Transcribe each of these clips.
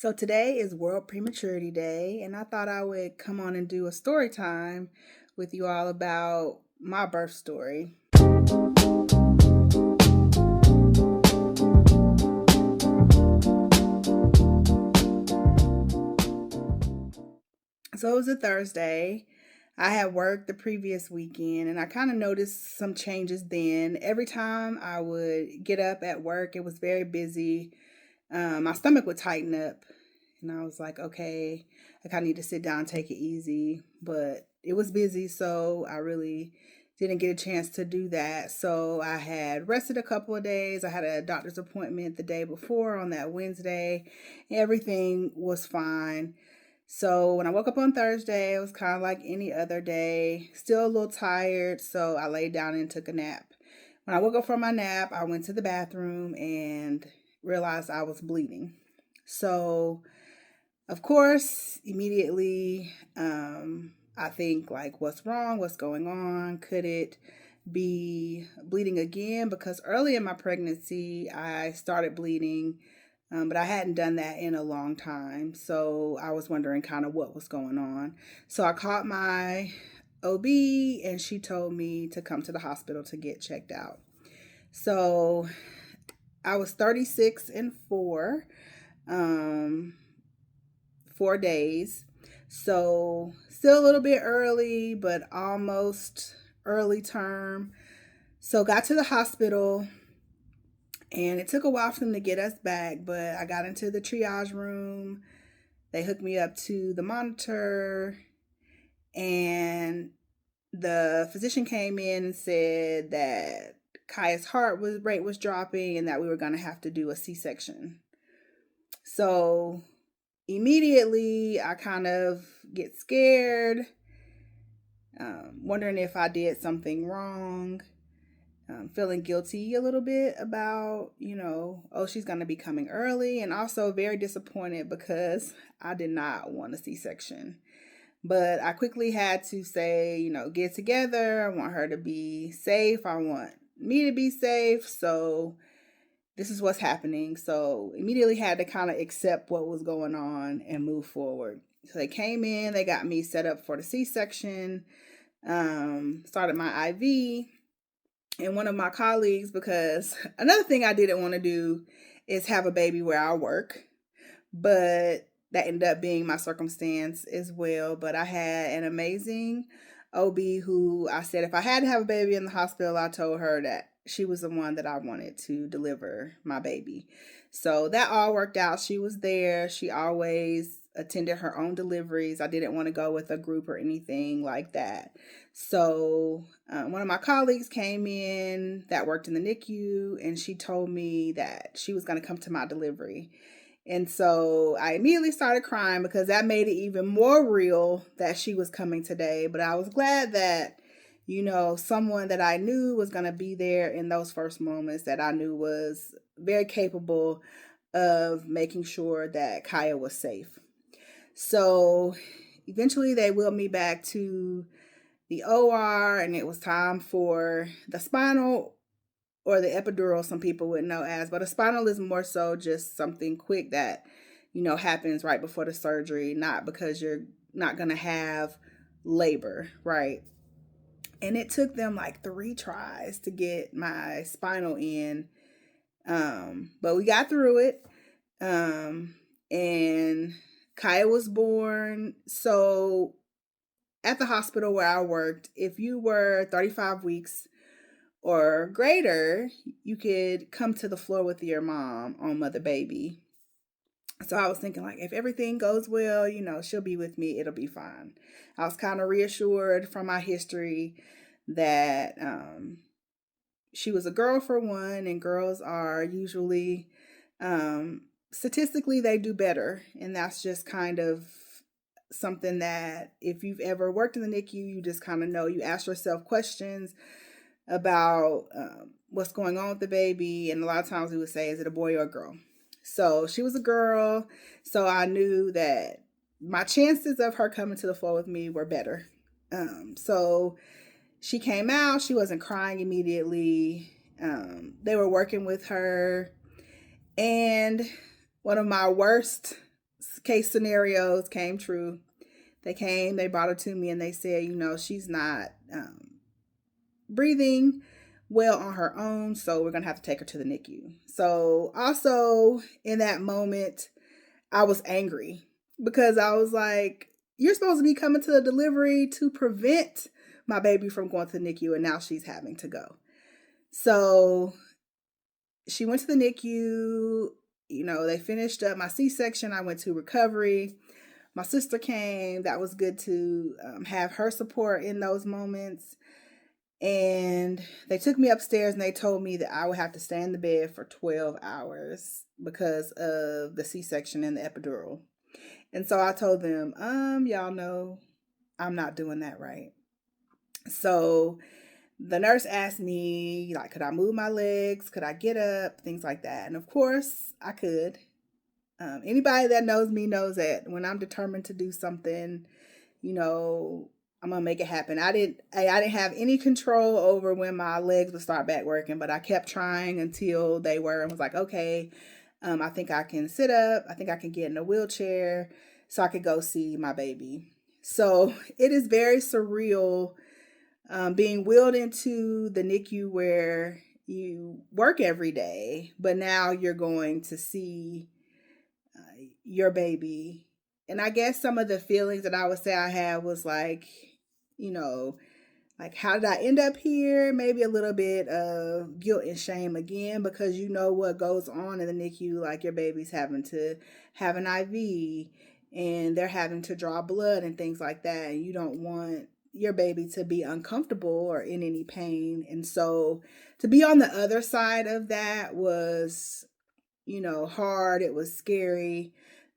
So today is World Prematurity Day, and I thought I would come on and do a story time with you all about my birth story. So it was a Thursday. I had worked the previous weekend, and I kind of noticed some changes then. Every time I would get up at work, it was very busy. My stomach would tighten up, and I was like, okay, I kind of need to sit down, take it easy. But it was busy, so I really didn't get a chance to do that. So I had rested a couple of days. I had a doctor's appointment the day before on that Wednesday. Everything was fine. So when I woke up on Thursday, it was kind of like any other day, still a little tired. So I laid down and took a nap. When I woke up from my nap, I went to the bathroom and realized I was bleeding. So, of course, immediately, I think like, what's wrong? What's going on? Could it be bleeding again? Because early in my pregnancy, I started bleeding, but I hadn't done that in a long time. So I was wondering kind of what was going on. So I called my OB, and she told me to come to the hospital to get checked out. So I was 36 and 4 days. So still a little bit early, but almost early term. So got to the hospital, and it took a while for them to get us back, but I got into the triage room. They hooked me up to the monitor, and the physician came in and said that Kaya's rate was dropping and that we were going to have to do a C-section. So immediately I kind of get scared, wondering if I did something wrong, feeling guilty a little bit about, oh, she's going to be coming early, and also very disappointed because I did not want a C-section. But I quickly had to say, get together. I want her to be safe. I want me to be safe. So this is what's happening. So immediately had to kind of accept what was going on and move forward. So they came in, they got me set up for the C-section, started my IV. And one of my colleagues, because another thing I didn't want to do is have a baby where I work, but that ended up being my circumstance as well. But I had an amazing OB who I said if I had to have a baby in the hospital, I told her that she was the one that I wanted to deliver my baby. So that all worked out. She was there. She always attended her own deliveries. I didn't want to go with a group or anything like that. So one of my colleagues came in that worked in the NICU, and she told me that she was going to come to my delivery. And so I immediately started crying because that made it even more real that she was coming today. But I was glad that, someone that I knew was going to be there in those first moments, that I knew was very capable of making sure that Kaya was safe. So eventually they wheeled me back to the OR, and it was time for the spinal, or the epidural, some people would know as, but a spinal is more so just something quick that, happens right before the surgery, not because you're not going to have labor, right? And it took them like 3 tries to get my spinal in, but we got through it, and Kaya was born. So at the hospital where I worked, if you were 35 weeks or greater, you could come to the floor with your mom on mother baby. So I was thinking, like, if everything goes well, she'll be with me, it'll be fine. I was kind of reassured from my history that she was a girl for one, and girls are usually, statistically, they do better. And that's just kind of something that if you've ever worked in the NICU, you just kind of know. You ask yourself questions about what's going on with the baby, and a lot of times we would say, is it a boy or a girl? So she was a girl, so I knew that my chances of her coming to the floor with me were better. So she came out. She wasn't crying immediately. They were working with her, and one of my worst case scenarios came true. They came, they brought her to me, and they said, she's not breathing well on her own, so we're going to have to take her to the NICU. So also in that moment, I was angry because I was like, you're supposed to be coming to the delivery to prevent my baby from going to the NICU, and now she's having to go. So she went to the NICU. They finished up my C-section. I went to recovery. My sister came. That was good to have her support in those moments. And they took me upstairs and they told me that I would have to stay in the bed for 12 hours because of the C-section and the epidural. And so I told them, y'all know I'm not doing that right. So the nurse asked me, like, could I move my legs? Could I get up? Things like that. And of course I could. Anybody that knows me knows that when I'm determined to do something, I'm gonna make it happen. I didn't have any control over when my legs would start back working, but I kept trying until they were, and was like, okay, I think I can sit up. I think I can get in a wheelchair so I could go see my baby. So it is very surreal being wheeled into the NICU where you work every day, but now you're going to see your baby. And I guess some of the feelings that I would say I had was like, like, how did I end up here? Maybe a little bit of guilt and shame again, because you know what goes on in the NICU, like your baby's having to have an IV and they're having to draw blood and things like that. And you don't want your baby to be uncomfortable or in any pain. And so to be on the other side of that was, hard. It was scary.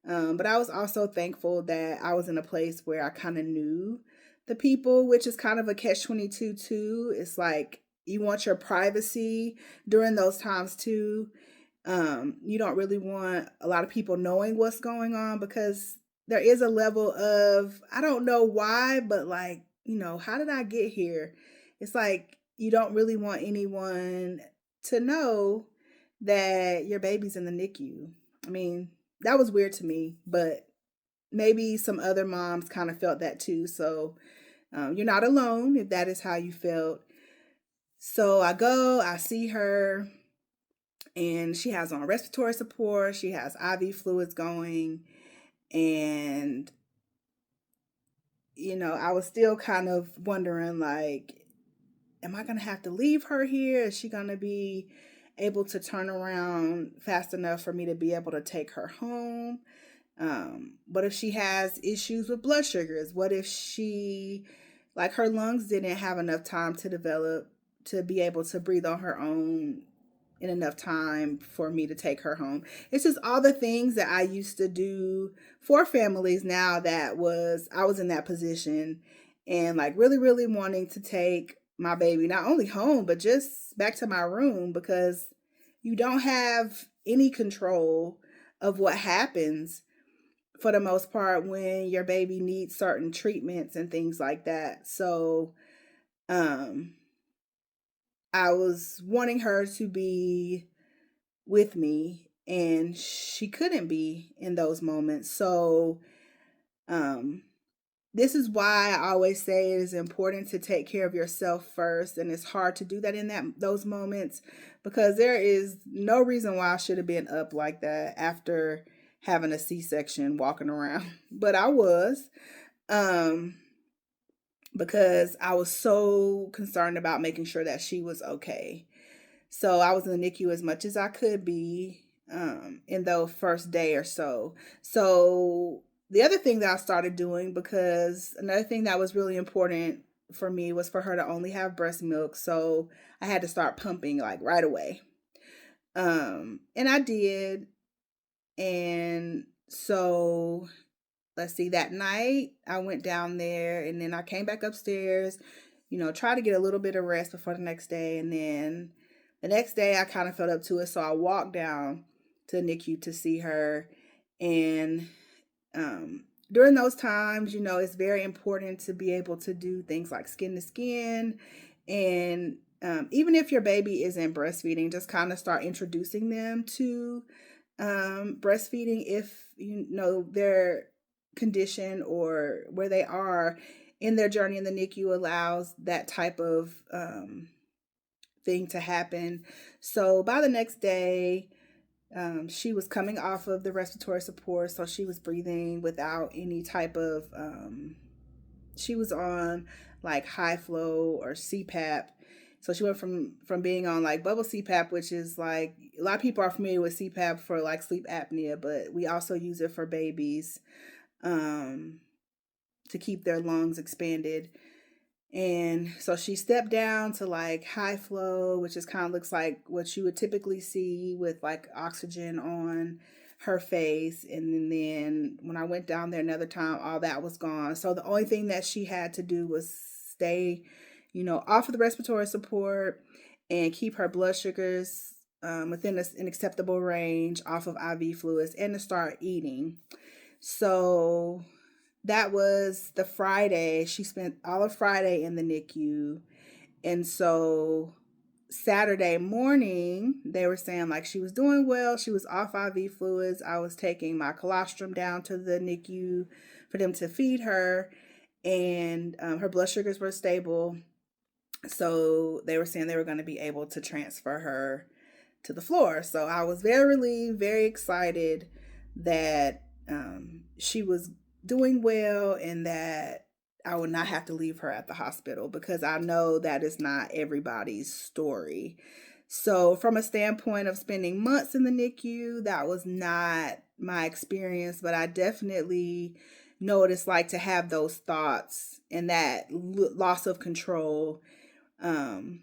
But I was also thankful that I was in a place where I kind of knew the people, which is kind of a catch-22 too. It's like you want your privacy during those times too. You don't really want a lot of people knowing what's going on, because there is a level of, I don't know why, but like, how did I get here? It's like you don't really want anyone to know that your baby's in the NICU. I mean, that was weird to me, but maybe some other moms kind of felt that too. So you're not alone if that is how you felt. So I go, I see her, and she has on respiratory support. She has IV fluids going. And, I was still kind of wondering, like, am I going to have to leave her here? Is she going to be able to turn around fast enough for me to be able to take her home? What if she has issues with blood sugars? What if she, like, her lungs didn't have enough time to develop to be able to breathe on her own in enough time for me to take her home? It's just all the things that I used to do for families now that I was in that position, and like really, really wanting to take my baby not only home, but just back to my room, because you don't have any control of what happens for the most part when your baby needs certain treatments and things like that. So I was wanting her to be with me, and she couldn't be in those moments. So this is why I always say it is important to take care of yourself first, and it's hard to do that in those moments, because there is no reason why I should have been up like that after having a C-section walking around. But I was, because I was so concerned about making sure that she was okay. So I was in the NICU as much as I could be in the first day or so. So the other thing that I started doing, because another thing that was really important for me was for her to only have breast milk. So I had to start pumping like right away. And I did. And so let's see, that night I went down there, and then I came back upstairs, try to get a little bit of rest before the next day. And then the next day I kind of felt up to it. So I walked down to NICU to see her. And during those times, it's very important to be able to do things like skin to skin. And even if your baby isn't breastfeeding, just kind of start introducing them to breastfeeding, if you know their condition or where they are in their journey in the NICU, allows that type of thing to happen. So by the next day, she was coming off of the respiratory support, so she was breathing without any type of she was on like high flow or CPAP. So she went from being on like bubble CPAP, which is like a lot of people are familiar with CPAP for like sleep apnea, but we also use it for babies um, to keep their lungs expanded. And so she stepped down to like high flow, which is kind of looks like what you would typically see with like oxygen on her face. And then when I went down there another time, all that was gone. So the only thing that she had to do was stay, off of the respiratory support and keep her blood sugars within an acceptable range off of IV fluids and to start eating. So that was the Friday. She spent all of Friday in the NICU. And so Saturday morning, they were saying like she was doing well. She was off IV fluids. I was taking my colostrum down to the NICU for them to feed her, and her blood sugars were stable. So they were saying they were going to be able to transfer her to the floor. So I was very relieved, very excited that she was doing well and that I would not have to leave her at the hospital, because I know that is not everybody's story. So, from a standpoint of spending months in the NICU, that was not my experience, but I definitely know what it's like to have those thoughts and that loss of control um,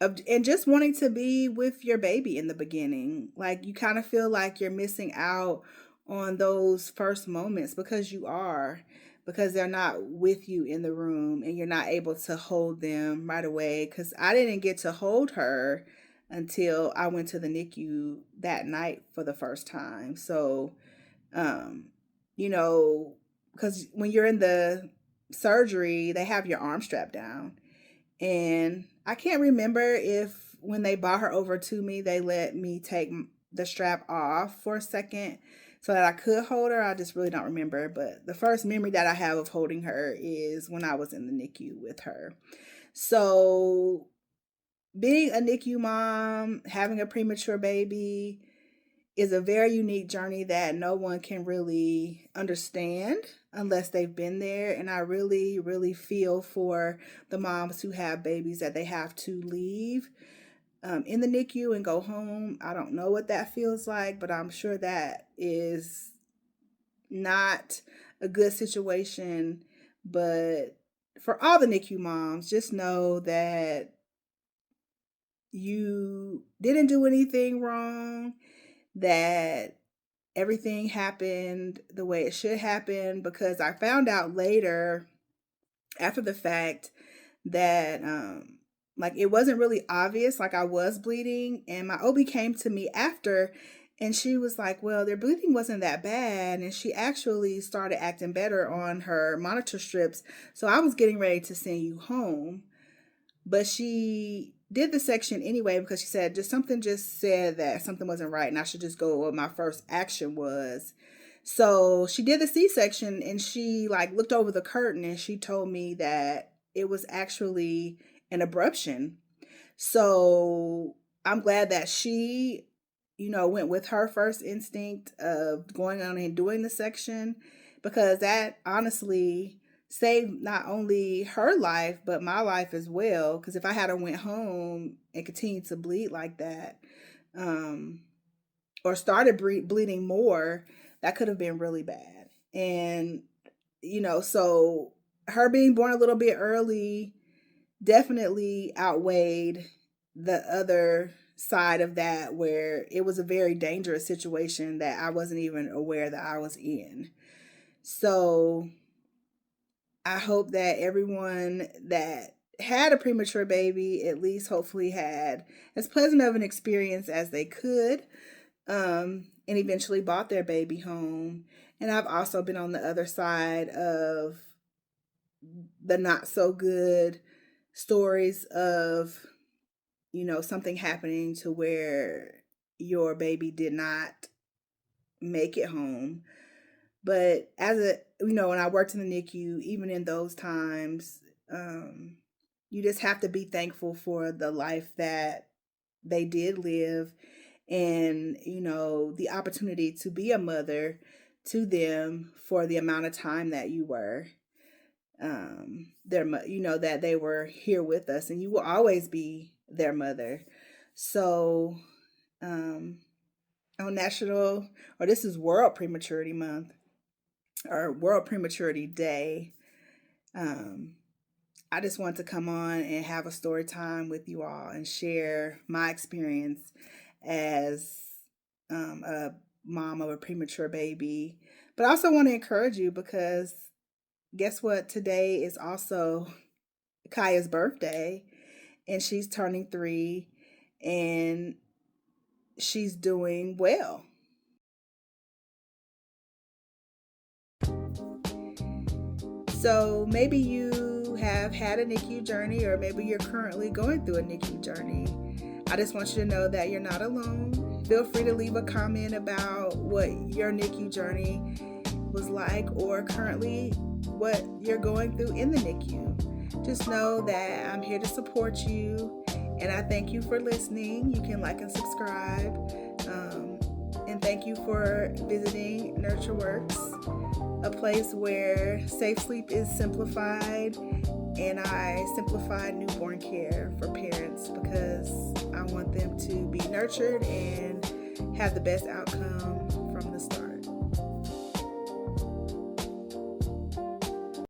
and just wanting to be with your baby in the beginning. Like you kind of feel like you're missing out on those first moments, because they're not with you in the room and you're not able to hold them right away. Because I didn't get to hold her until I went to the NICU that night for the first time. So, um, you know, because when you're in the surgery, they have your arm strapped down, and I can't remember if when they brought her over to me, they let me take the strap off for a second so that I could hold her. I just really don't remember. But the first memory that I have of holding her is when I was in the NICU with her. So, being a NICU mom, having a premature baby, is a very unique journey that no one can really understand unless they've been there. And I really, really feel for the moms who have babies that they have to leave in the NICU and go home. I don't know what that feels like, but I'm sure that is not a good situation. But for all the NICU moms, just know that you didn't do anything wrong, that everything happened the way it should happen, because I found out later after the fact that like it wasn't really obvious, like I was bleeding, and my OB came to me after and she was like, well, their bleeding wasn't that bad, and she actually started acting better on her monitor strips, so I was getting ready to send you home. But she did the section anyway because she said just said that something wasn't right and I should just go with what my first action was. So she did the C-section and she like looked over the curtain and she told me that it was actually an abruption. So I'm glad that she, went with her first instinct of going on and doing the section, because that honestly saved not only her life but my life as well. Because if I had went home and continued to bleed like that, um, or started bleeding more, that could have been really bad. And so her being born a little bit early definitely outweighed the other side of that, where it was a very dangerous situation that I wasn't even aware that I was in. So I hope that everyone that had a premature baby at least hopefully had as pleasant of an experience as they could, and eventually brought their baby home. And I've also been on the other side of the not so good stories of, something happening to where your baby did not make it home. But when I worked in the NICU, even in those times, you just have to be thankful for the life that they did live, and the opportunity to be a mother to them for the amount of time that you were that they were here with us, and you will always be their mother. So um on national or this is World Prematurity Month, or World Prematurity Day. um I just want to come on and have a story time with you all and share my experience as a mom of a premature baby. But I also want to encourage you, because guess what? Today is also Kaya's birthday, and she's turning 3, and she's doing well. So maybe you have had a NICU journey, or maybe you're currently going through a NICU journey. I just want you to know that you're not alone. Feel free to leave a comment about what your NICU journey was like, or currently what you're going through in the NICU. Just know that I'm here to support you, and I thank you for listening. You can like and subscribe. And thank you for visiting Nurture Works, a place where safe sleep is simplified, and I simplified newborn care for parents because I want them to be nurtured and have the best outcome from the start.